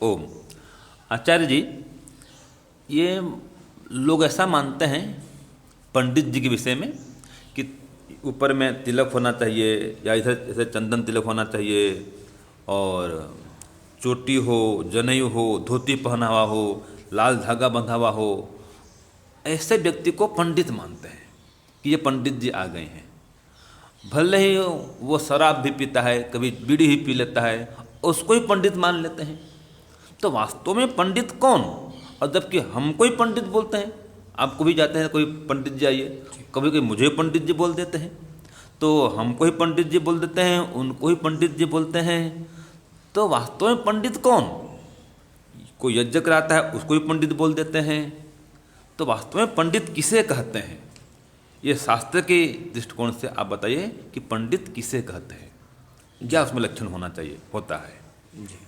ओम। आचार्य जी, ये लोग ऐसा मानते हैं पंडित जी के विषय में कि ऊपर में तिलक होना चाहिए या इधर ऐसे चंदन तिलक होना चाहिए और चोटी हो, जनेऊ हो, धोती पहना हुआ हो, लाल धागा बंधा हुआ हो, ऐसे व्यक्ति को पंडित मानते हैं कि ये पंडित जी आ गए हैं। भले ही वो शराब भी पीता है, कभी बीड़ी ही पी लेता है, उसको ही पंडित मान लेते हैं। तो वास्तव में पंडित कौन? और जबकि हमको ही पंडित बोलते हैं। आपको भी जाते हैं कोई पंडित जी आइए, कभी कभी मुझे पंडित जी बोल देते हैं, तो हमको ही पंडित जी बोल देते हैं, उनको ही पंडित जी बोलते हैं। तो वास्तव में पंडित कौन? कोई यज्ञ कराता है उसको ही पंडित बोल देते हैं। तो वास्तव में पंडित किसे कहते हैं? ये शास्त्र के दृष्टिकोण से आप बताइए कि पंडित किसे कहते हैं, क्या उसमें लक्षण होना चाहिए, होता है? जी,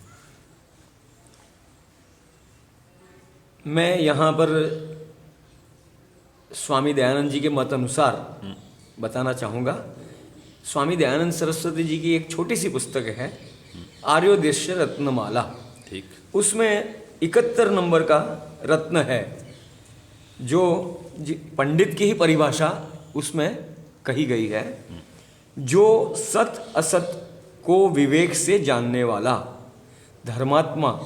मैं यहाँ पर स्वामी दयानंद जी के मत अनुसार बताना चाहूँगा। स्वामी दयानंद सरस्वती जी की एक छोटी सी पुस्तक है, आर्योदेश्य रत्नमाला। ठीक। उसमें 71 नंबर का रत्न है, जो पंडित की ही परिभाषा उसमें कही गई है। जो सत असत को विवेक से जानने वाला, धर्मात्मा,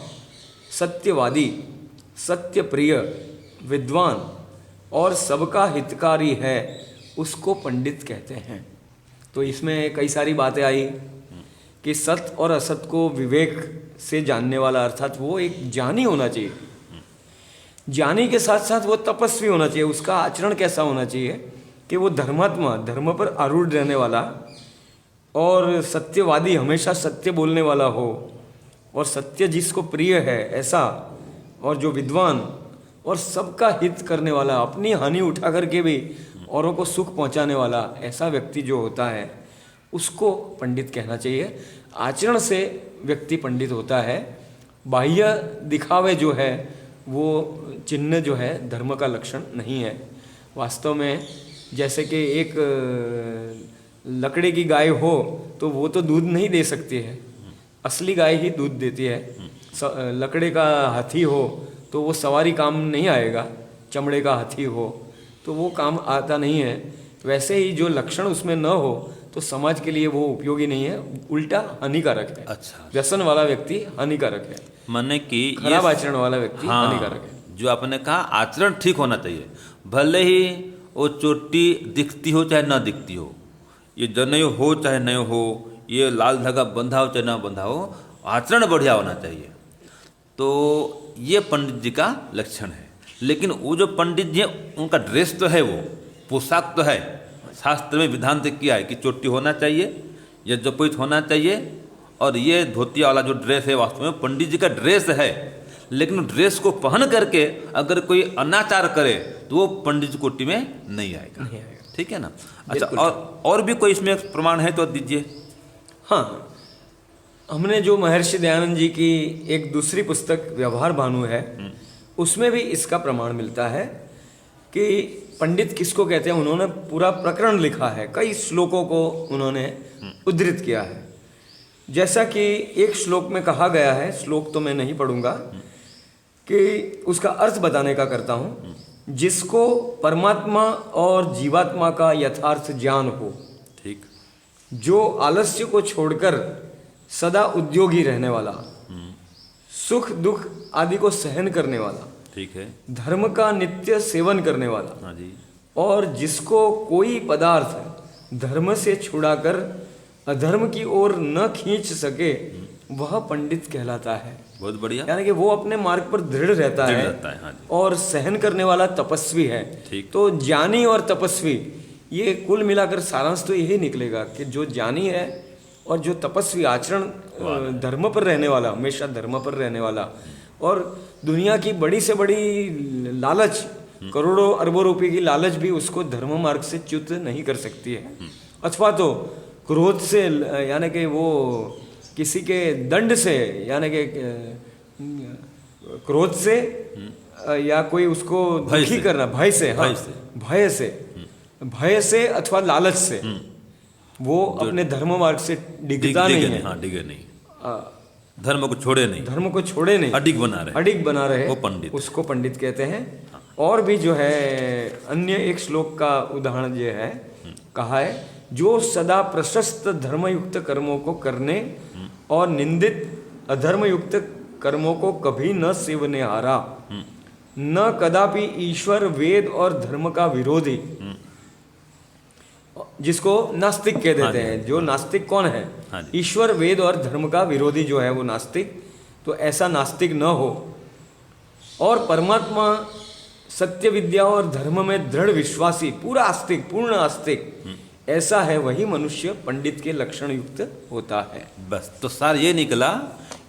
सत्यवादी, सत्य प्रिय, विद्वान और सबका हितकारी है, उसको पंडित कहते हैं। तो इसमें कई सारी बातें आई कि सत्य और असत को विवेक से जानने वाला, अर्थात वो एक ज्ञानी होना चाहिए। ज्ञानी के साथ साथ वो तपस्वी होना चाहिए। उसका आचरण कैसा होना चाहिए कि वो धर्मात्मा, धर्म पर आरूढ़ रहने वाला, और सत्यवादी, हमेशा सत्य बोलने वाला हो, और सत्य जिसको प्रिय है ऐसा, और जो विद्वान और सबका हित करने वाला, अपनी हानि उठा करके भी औरों को सुख पहुंचाने वाला, ऐसा व्यक्ति जो होता है उसको पंडित कहना चाहिए। आचरण से व्यक्ति पंडित होता है। बाह्य दिखावे जो है वो चिन्ह जो है धर्म का लक्षण नहीं है। वास्तव में जैसे कि एक लकड़ी की गाय हो तो वो तो दूध नहीं दे सकती है, असली गाय ही दूध देती है। लकड़ी का हाथी हो तो वो सवारी काम नहीं आएगा, चमड़े का हाथी हो तो वो काम आता नहीं है। वैसे ही जो लक्षण उसमें न हो तो समाज के लिए वो उपयोगी नहीं है, उल्टा हानिकारक है। अच्छा, व्यसन वाला व्यक्ति हानिकारक है, माने कि खराब आचरण वाला व्यक्ति हाँ, हानिकारक है। जो आपने कहा आचरण ठीक होना चाहिए। भले ही वो चोटी दिखती हो चाहे ना दिखती हो, ये जनेऊ हो चाहे न हो, ये लाल धागा बंधा हो चाहे ना बंधा हो, आचरण बढ़िया होना चाहिए। तो ये पंडित जी का लक्षण है। लेकिन वो जो पंडित जी उनका ड्रेस तो है, वो पोशाक तो है, शास्त्र में विधान तक किया है कि चोटी होना चाहिए, यज्ञोपवीत होना चाहिए, और ये धोतिया वाला जो ड्रेस है वास्तव में पंडित जी का ड्रेस है। लेकिन ड्रेस को पहन करके अगर कोई अनाचार करे तो वो पंडित जी कोटि में नहीं आएगा। ठीक है ना? अच्छा, और भी कोई इसमें प्रमाण है तो दीजिए। हाँ, हमने जो महर्षि दयानंद जी की एक दूसरी पुस्तक व्यवहार भानु है, उसमें भी इसका प्रमाण मिलता है कि पंडित किसको कहते हैं। उन्होंने पूरा प्रकरण लिखा है, कई श्लोकों को उन्होंने उद्धृत किया है। जैसा कि एक श्लोक में कहा गया है, श्लोक तो मैं नहीं पढ़ूंगा, कि उसका अर्थ बताने का करता हूँ। जिसको परमात्मा और जीवात्मा का यथार्थ ज्ञान हो, ठीक, जो आलस्य को छोड़कर सदा उद्योगी रहने वाला, सुख दुख आदि को सहन करने वाला, ठीक है, धर्म का नित्य सेवन करने वाला, हाँ जी, और जिसको कोई पदार्थ धर्म से छुड़ाकर अधर्म की ओर न खींच सके, वह पंडित कहलाता है। बहुत बढ़िया। यानी कि वो अपने मार्ग पर दृढ़ रहता है, हाँ जी। और सहन करने वाला तपस्वी है। ठीक। तो ज्ञानी और तपस्वी, ये कुल मिलाकर सारांश तो यही निकलेगा कि जो ज्ञानी है और जो तपस्वी, आचरण धर्म पर रहने वाला, हमेशा धर्म पर रहने वाला, और दुनिया की बड़ी से बड़ी लालच, करोड़ों अरबों रुपए की लालच भी उसको धर्म मार्ग से च्युत नहीं कर सकती है। अथवा तो क्रोध से, यानी कि वो किसी के दंड से, यानी कि क्रोध से, या कोई उसको दुखी करना, भय से, हाँ, भय से अथवा लालच से वो अपने धर्म मार्ग से डिगता नहीं है। हाँ, डिगे नहीं। धर्म को छोड़े नहीं, धर्म को छोड़े नहीं, अडिग बना रहे, अडिग बना रहे, वो पंडित, उसको पंडित कहते हैं। और भी जो है अन्य एक श्लोक का उदाहरण जो है कहा है, जो सदा प्रशस्त धर्मयुक्त कर्मों को करने और निंदित अधर्मयुक्त कर्मों को कभी न सेवने हारा, न कदापि ईश्वर वेद और धर्म का विरोधी, जिसको नास्तिक कह देते हैं। जो नास्तिक कौन है? ईश्वर वेद और धर्म का विरोधी जो है वो नास्तिक। तो ऐसा नास्तिक न हो और परमात्मा सत्य विद्या और धर्म में दृढ़ विश्वासी, पूरा आस्तिक, पूर्ण आस्तिक, ऐसा है वही मनुष्य पंडित के लक्षण युक्त होता है। बस तो सार ये निकला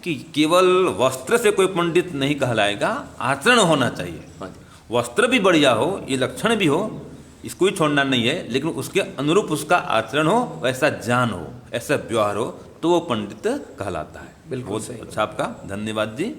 कि केवल वस्त्र से कोई पंडित नहीं कहलाएगा, आचरण होना चाहिए। वस्त्र भी बढ़िया हो, ये लक्षण भी हो, इसको ही छोड़ना नहीं है, लेकिन उसके अनुरूप उसका आचरण हो, वैसा ज्ञान हो, ऐसा व्यवहार हो, तो वो पंडित कहलाता है। बिल्कुल सही। अच्छा, आपका धन्यवाद जी।